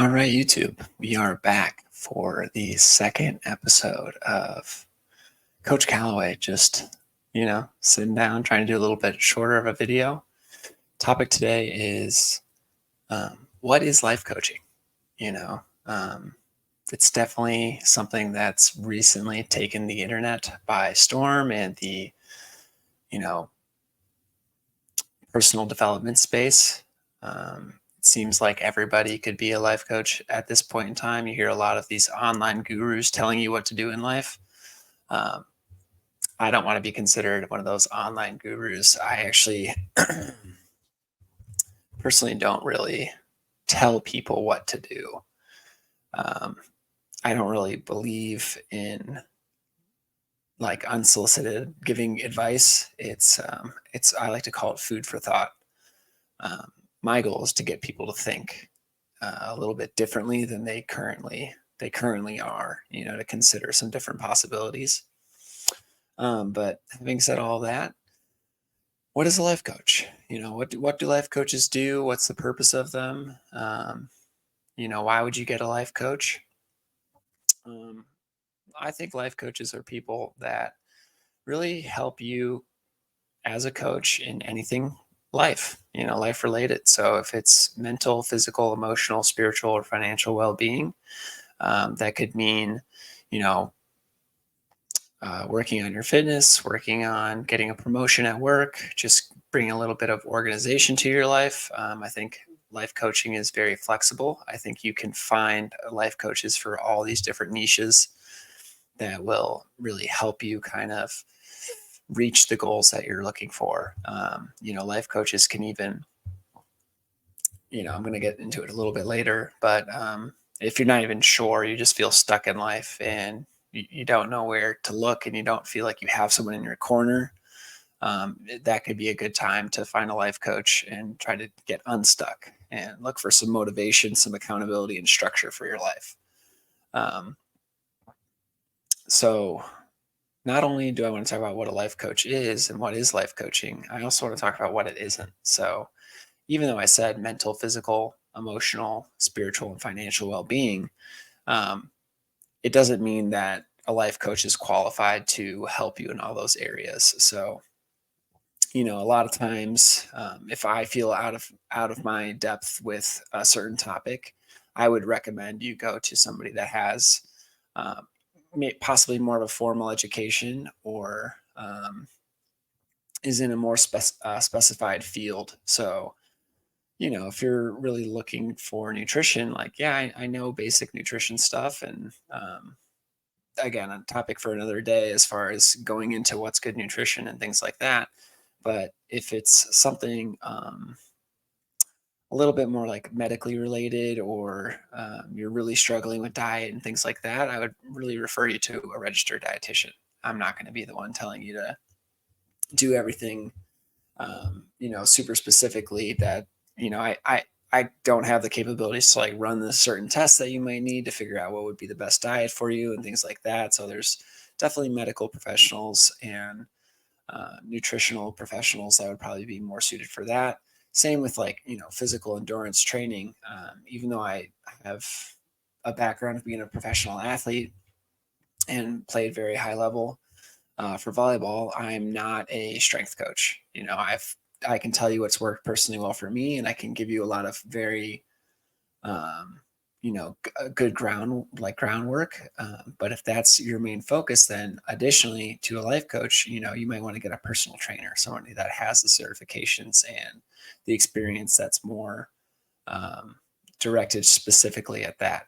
All right, YouTube, we are back for the second episode of Coach Calloway. Just, sitting down, trying to do a little bit shorter of a video. Topic today is what is life coaching? You know, um, it's definitely something that's recently taken the internet by storm and the, you know, personal development space. It seems like everybody could be a life coach at this point in time. You hear a lot of these online gurus telling you what to do in life. Um, I don't want to be considered one of those online gurus. I actually personally don't really tell people what to do. Um, I don't really believe in like unsolicited giving advice. It's I like to call it food for thought. Um, my goal is to get people to think a little bit differently than they currently are. To consider some different possibilities. But having said all that, what is a life coach? What do life coaches do? What's the purpose of them? Why would you get a life coach? Um, I think life coaches are people that really help you as a coach in anything life related. So if it's mental, physical, emotional, spiritual, or financial well-being, that could mean, you know, working on your fitness, working on getting a promotion at work, just bring a little bit of organization to your life. I think life coaching is very flexible. I think you can find life coaches for all these different niches that will really help you kind of reach the goals that you're looking for. Life coaches can even, I'm going to get into it a little bit later, but if you're not even sure, you just feel stuck in life and you don't know where to look and you don't feel like you have someone in your corner, that could be a good time to find a life coach and try to get unstuck and look for some motivation, some accountability, and structure for your life. Um, so, not only do I want to talk about what a life coach is and what is life coaching, I also want to talk about what it isn't. So, even though I said mental, physical, emotional, spiritual, and financial well being, um, it doesn't mean that a life coach is qualified to help you in all those areas. So, a lot of times, if I feel out of my depth with a certain topic, I would recommend you go to somebody that has um, possibly more of a formal education or is in a more specified field. So, if you're really looking for nutrition, like, yeah, I know basic nutrition stuff. And again, a topic for another day as far as going into what's good nutrition and things like that. But if it's something a little bit more like medically related, or you're really struggling with diet and things like that, I would really refer you to a registered dietitian. I'm not going to be the one telling you to do everything super specifically that, I don't have the capabilities to like run the certain tests that you might need to figure out what would be the best diet for you and things like that. So there's definitely medical professionals and nutritional professionals that would probably be more suited for that. Same with like, physical endurance training. Even though I have a background of being a professional athlete and played very high level, for volleyball, I'm not a strength coach. I can tell you what's worked personally well for me, and I can give you a lot of very, good groundwork. But if that's your main focus, then additionally to a life coach, you might want to get a personal trainer, somebody that has the certifications and the experience that's more um, directed specifically at that.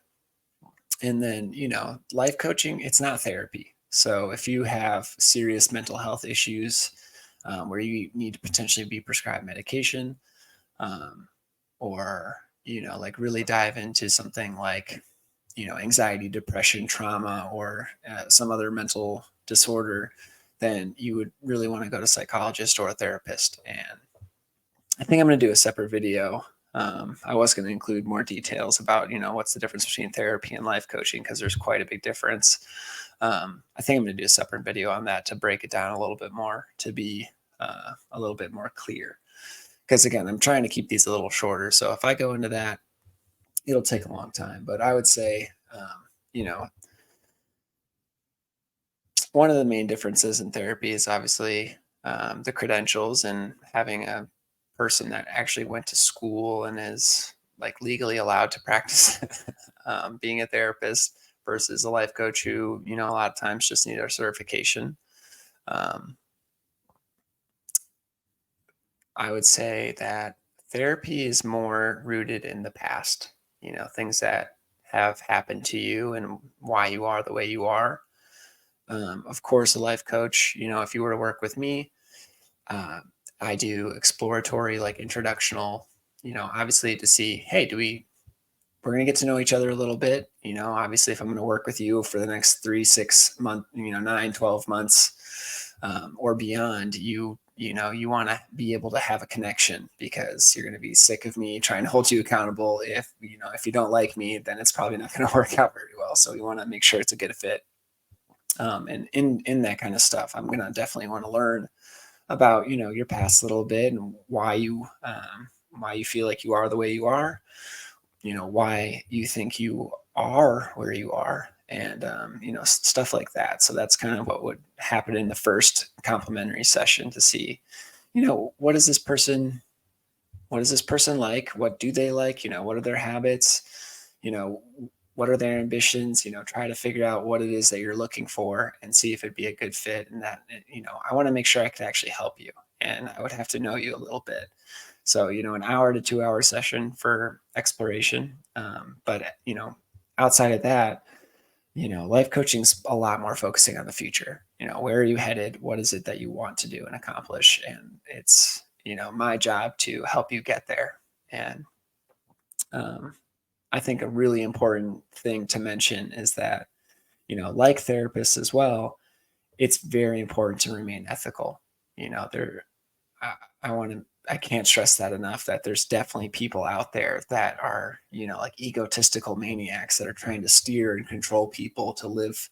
And then, life coaching, it's not therapy. So if you have serious mental health issues where you need to potentially be prescribed medication, um, or, like really dive into something like, anxiety, depression, trauma, or some other mental disorder, then you would really want to go to a psychologist or a therapist. And I think I'm going to do a separate video. I was going to include more details about, what's the difference between therapy and life coaching, because there's quite a big difference. I think I'm going to do a separate video on that to break it down a little bit more, to be a little bit more clear. Because again, I'm trying to keep these a little shorter. So if I go into that, it'll take a long time. But I would say, you know, one of the main differences in therapy is obviously the credentials and having a person that actually went to school and is like legally allowed to practice being a therapist versus a life coach who, a lot of times just need our certification. Um, I would say that therapy is more rooted in the past, things that have happened to you and why you are the way you are. Of course, a life coach, if you were to work with me, uh, I do exploratory, like introductional, obviously to see, hey, we're going to get to know each other a little bit. Obviously, if I'm going to work with you for the next 3, 6 months, 9, 12 months, or beyond, you want to be able to have a connection because you're going to be sick of me trying to hold you accountable. If you don't like me, then it's probably not going to work out very well. So we want to make sure it's a good fit. And in that kind of stuff, I'm going to definitely want to learn about, your past a little bit and why you feel like you are the way you are, why you think you are where you are, and stuff like that. So that's kind of what would happen in the first complimentary session to see, what is this person like, what do they like, what are their habits, you know what are their ambitions, try to figure out what it is that you're looking for and see if it'd be a good fit. And that, I want to make sure I could actually help you, and I would have to know you a little bit. So, an hour to 2 hour session for exploration. But, outside of that, life coaching's a lot more focusing on the future. Where are you headed? What is it that you want to do and accomplish? And it's, my job to help you get there. And um, I think a really important thing to mention is that, like therapists as well, it's very important to remain ethical. There I, I can't stress that enough, that there's definitely people out there that are, like egotistical maniacs that are trying to steer and control people to live,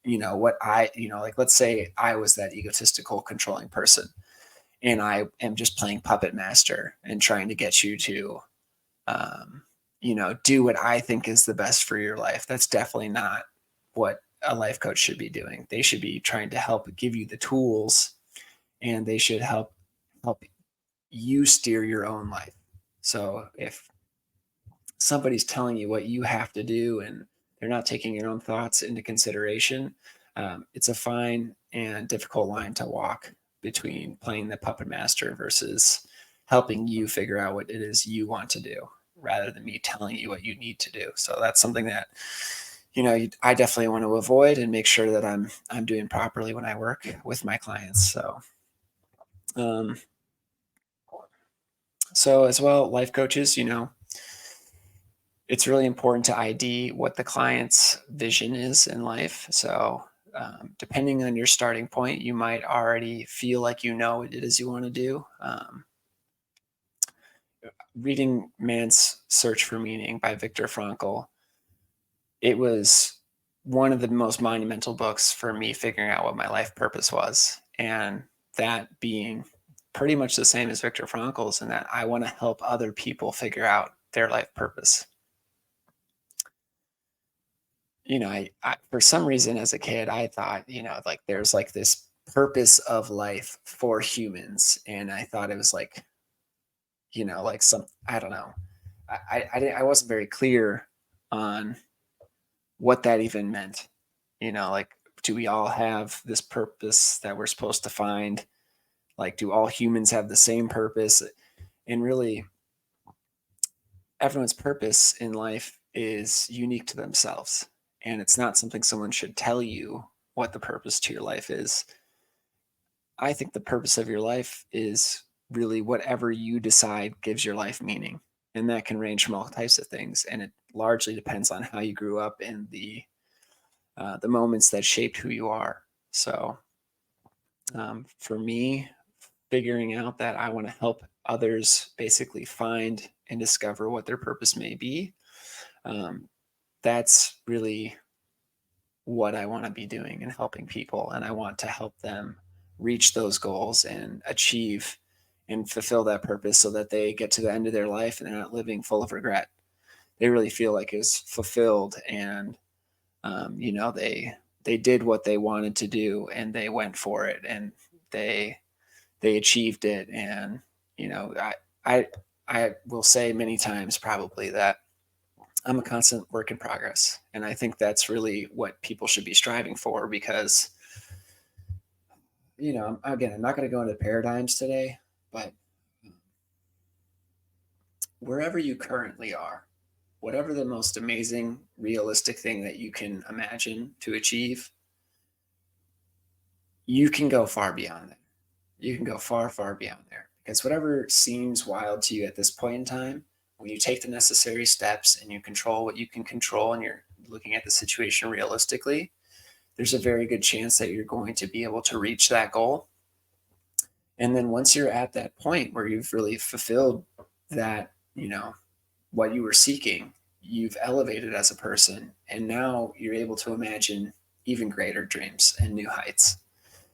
like let's say I was that egotistical controlling person and I am just playing puppet master and trying to get you to, um, do what I think is the best for your life. That's definitely not what a life coach should be doing. They should be trying to help give you the tools, and they should help you steer your own life. So if somebody's telling you what you have to do and they're not taking your own thoughts into consideration, it's a fine and difficult line to walk between playing the puppet master versus helping you figure out what it is you want to do rather than me telling you what you need to do. So that's something that, I definitely want to avoid and make sure that I'm doing properly when I work with my clients. Um, so as well, life coaches, it's really important to ID what the client's vision is in life. So, depending on your starting point, you might already feel like you know what it is you want to do. Reading Man's Search for Meaning by Viktor Frankl, it was one of the most monumental books for me figuring out what my life purpose was. And that being pretty much the same as Viktor Frankl's, in that I want to help other people figure out their life purpose. I for some reason as a kid, I thought, like there's like this purpose of life for humans. And I thought it was like, like I don't know. I wasn't very clear on what that even meant. Like, do we all have this purpose that we're supposed to find? Like, do all humans have the same purpose? And really, everyone's purpose in life is unique to themselves. And it's not something someone should tell you what the purpose to your life is. I think the purpose of your life is really whatever you decide gives your life meaning. And that can range from all types of things. And it largely depends on how you grew up and the moments that shaped who you are. So, for me, figuring out that I want to help others basically find and discover what their purpose may be, um, that's really what I want to be doing and helping people. And I want to help them reach those goals and achieve and fulfill that purpose so that they get to the end of their life and they're not living full of regret. they really feel like is fulfilled, and they did what they wanted to do, and they went for it, and they they achieved it. And you know I I will say many times probably that I'm a constant work in progress, and I think that's really what people should be striving for, because again, I'm not going to go into paradigms today, but wherever you currently are, whatever the most amazing realistic thing that you can imagine to achieve, you can go far beyond that. You can go far, far beyond there, because whatever seems wild to you at this point in time, when you take the necessary steps and you control what you can control, and you're looking at the situation realistically, there's a very good chance that you're going to be able to reach that goal. And then once you're at that point where you've really fulfilled that, what you were seeking, you've elevated as a person, and now you're able to imagine even greater dreams and new heights.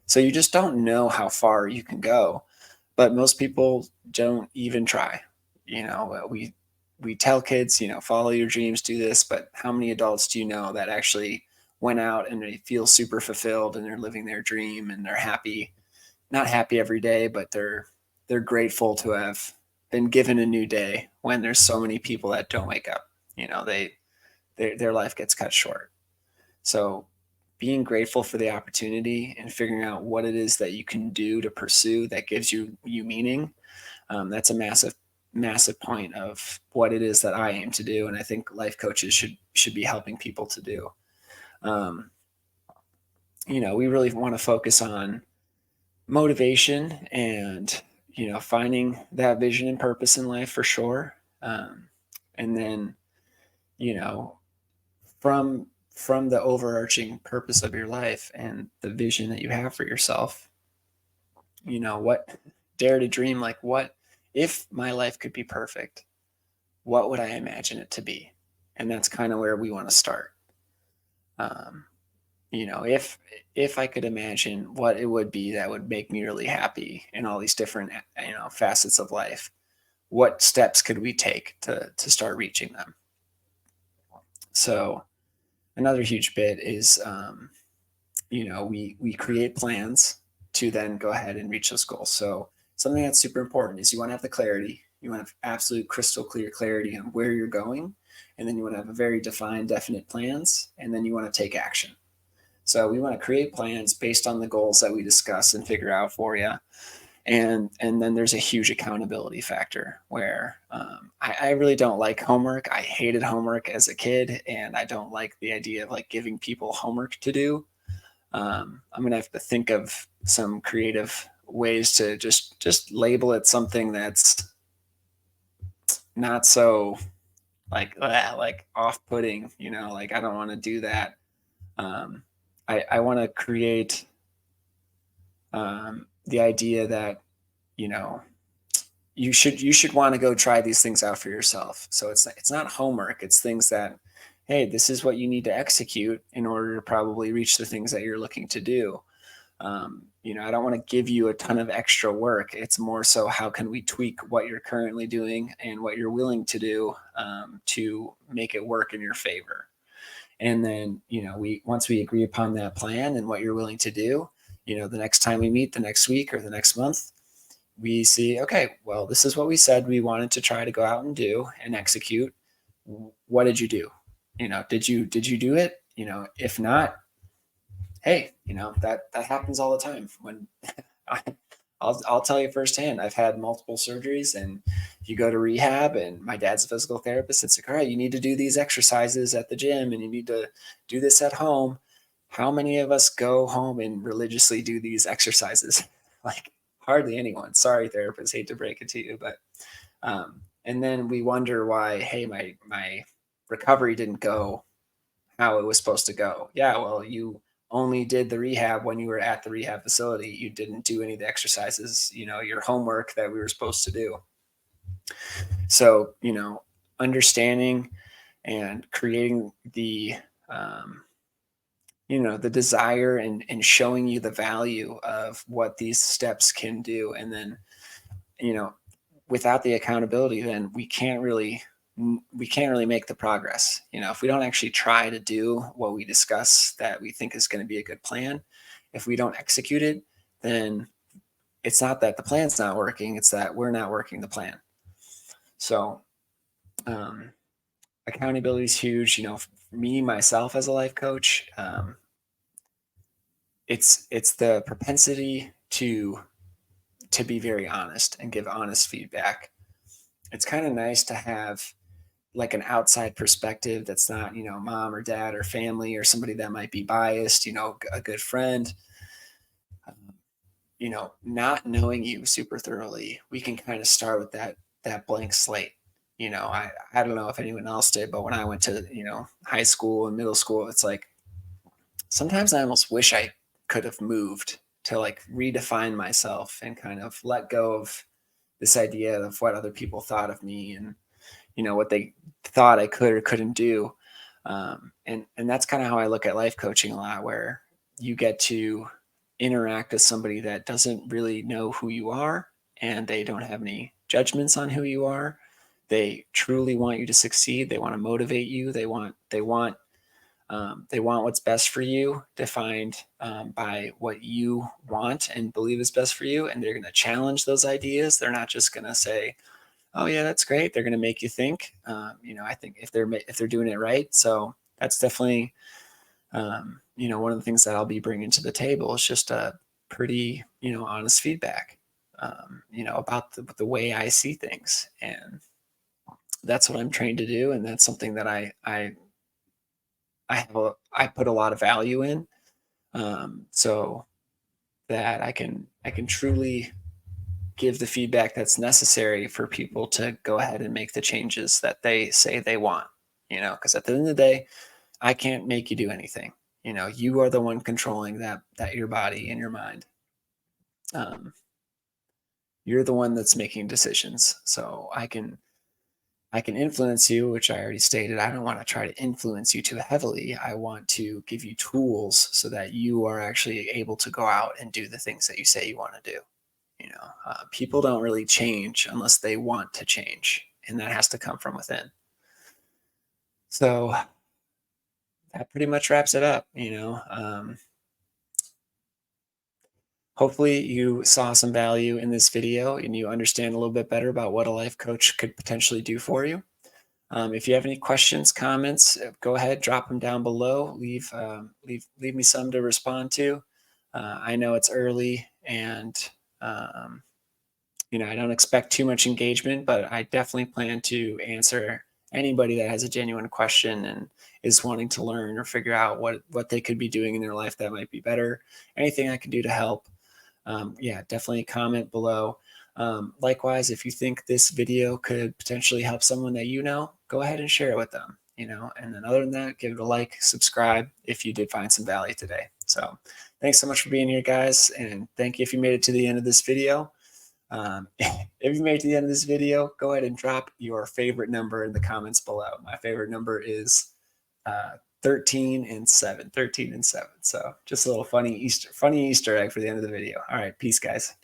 So you just don't know how far you can go, but most people don't even try. We tell kids, follow your dreams, do this, but how many adults do you know that actually went out and they feel super fulfilled and they're living their dream and they're happy, not happy every day, but they're grateful to have been given a new day, when there's so many people that don't wake up. Their life gets cut short. So being grateful for the opportunity and figuring out what it is that you can do to pursue that gives you meaning, that's a massive point of what it is that I aim to do, and I think life coaches should be helping people to do. um, we really want to focus on motivation and finding that vision and purpose in life for sure. And then you know from the overarching purpose of your life and the vision that you have for yourself, what, dare to dream, like, what if my life could be perfect, what would I imagine it to be? And that's kind of where we want to start. um, if I could imagine what it would be that would make me really happy in all these different facets of life, what steps could we take to start reaching them? So another huge bit is, we create plans to then go ahead and reach those goals. So something that's super important is you want to have the clarity. You want to have absolute crystal clear clarity on where you're going, and then you want to have a very defined, definite plans, and then you want to take action. So we want to create plans based on the goals that we discuss and figure out for you. And then there's a huge accountability factor where, I really don't like homework. I hated homework as a kid, and I don't like the idea of like giving people homework to do. I'm gonna have to think of some creative ways to just label it something that's not so like off-putting. Like, I don't want to do that. um, I want to create, the idea that you know you should want to go try these things out for yourself. So it's not homework. It's things that, hey, this is what you need to execute in order to probably reach the things that you're looking to do. I don't want to give you a ton of extra work. It's more so, how can we tweak what you're currently doing and what you're willing to do, to make it work in your favor. And then, we once we agree upon that plan and what you're willing to do, the next time we meet, the next week or the next month, we see, okay, well, this is what we said we wanted to try to go out and do and execute. What did you do? Did you do it? If not, hey, that happens all the time. When I, I'll tell you firsthand, I've had multiple surgeries, and you go to rehab, and my dad's a physical therapist. It's like, all right, you need to do these exercises at the gym, and you need to do this at home. How many of us go home and religiously do these exercises? Like, hardly anyone. Sorry, therapists, hate to break it to you, but and then we wonder why, hey, my recovery didn't go how it was supposed to go. Yeah, well, you only did the rehab when you were at the rehab facility. You didn't do any of the exercises, your homework that we were supposed to do. So, understanding and creating the desire, and showing you the value of what these steps can do. And then, you know, without the accountability, then we can't really we can't really make the progress. If we don't actually try to do what we discuss that we think is going to be a good plan, if we don't execute it, then it's not that the plan's not working, it's that we're not working the plan. So, um, accountability is huge. For me, myself as a life coach, it's the propensity to be very honest and give honest feedback. It's kind of nice to have like an outside perspective that's not, mom or dad or family or somebody that might be biased, a good friend. Um, not knowing you super thoroughly, we can kind of start with that blank slate. I don't know if anyone else did, but when I went to, high school and middle school, it's like sometimes I almost wish I could have moved to like redefine myself and kind of let go of this idea of what other people thought of me and what they thought I could or couldn't do. And that's kind of how I look at life coaching a lot, where you get to interact with somebody that doesn't really know who you are and they don't have any judgments on who you are. They truly want you to succeed. They want to motivate you. They want what's best for you, defined by what you want and believe is best for you. And they're going to challenge those ideas. They're not just going to say, "Oh yeah, that's great." They're going to make you think. I think if they're doing it right. So that's definitely one of the things that I'll be bringing to the table is just a pretty honest feedback. About the way I see things, and that's what I'm trained to do, and that's something that I put a lot of value in, so that I can truly give the feedback that's necessary for people to go ahead and make the changes that they say they want. Because at the end of the day, I can't make you do anything. You are the one controlling that your body and your mind. Um, you're the one that's making decisions. So I can influence you, which I already stated. I don't want to try to influence you too heavily. I want to give you tools so that you are actually able to go out and do the things that you say you want to do. People don't really change unless they want to change, and that has to come from within. So that pretty much wraps it up. Hopefully you saw some value in this video and you understand a little bit better about what a life coach could potentially do for you. If you have any questions, comments, go ahead, drop them down below. Leave me some to respond to. I know it's early, and um, I don't expect too much engagement, but I definitely plan to answer anybody that has a genuine question and is wanting to learn or figure out what they could be doing in their life that might be better. Anything I can do to help. Yeah, definitely comment below. Likewise, if you think this video could potentially help someone that go ahead and share it with them. And then other than that, give it a like, subscribe if you did find some value today. So thanks so much for being here, guys. And thank you if you made it to the end of this video. If you made it to the end of this video, go ahead and drop your favorite number in the comments below. My favorite number is 13 and 7. 13 and 7. So just a little funny Easter egg for the end of the video. All right, peace, guys.